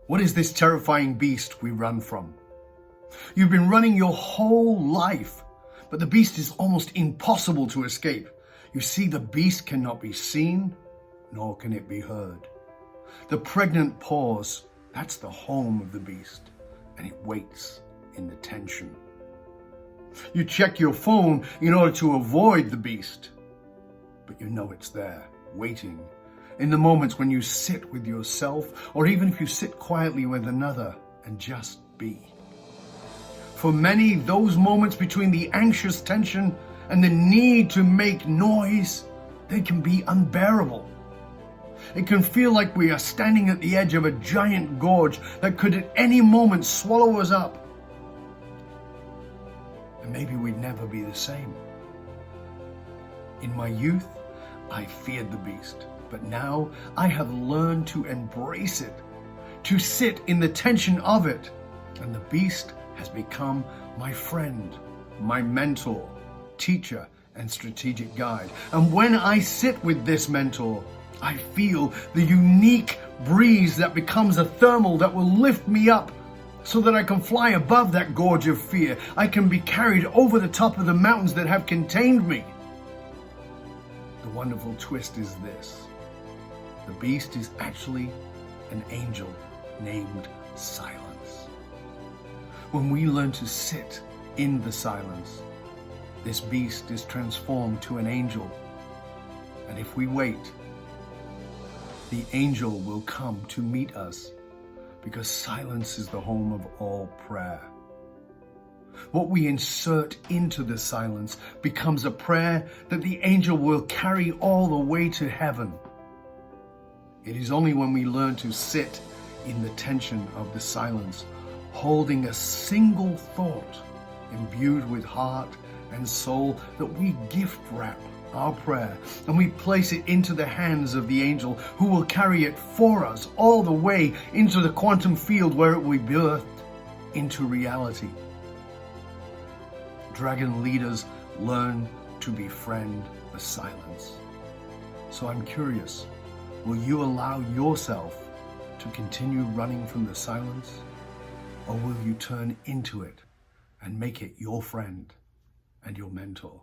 What is this terrifying beast we run from? You've been running your whole life, but the beast is almost impossible to escape. You see, the beast cannot be seen, nor can it be heard. The pregnant pause, that's the home of the beast, and it waits in the tension. You check your phone in order to avoid the beast, but you know it's there, waiting, in the moments when you sit with yourself, or even if you sit quietly with another and just be. For many, those moments between the anxious tension and the need to make noise, they can be unbearable. It can feel like we are standing at the edge of a giant gorge that could at any moment swallow us up. And maybe we'd never be the same. In my youth, I feared the beast, but now I have learned to embrace it, to sit in the tension of it, and the beast has become my friend, my mentor, teacher, and strategic guide. And when I sit with this mentor, I feel the unique breeze that becomes a thermal that will lift me up so that I can fly above that gorge of fear. I can be carried over the top of the mountains that have contained me. The wonderful twist is this: the beast is actually an angel named Silence. When we learn to sit in the silence, this beast is transformed to an angel. And if we wait, the angel will come to meet us, because silence is the home of all prayer. What we insert into the silence becomes a prayer that the angel will carry all the way to heaven. It is only when we learn to sit in the tension of the silence, holding a single thought imbued with heart and soul, that we gift wrap our prayer and we place it into the hands of the angel, who will carry it for us all the way into the quantum field where it will be birthed into reality. Dragon leaders learn to befriend the silence. So I'm curious, will you allow yourself to continue running from the silence, or will you turn into it and make it your friend and your mentor?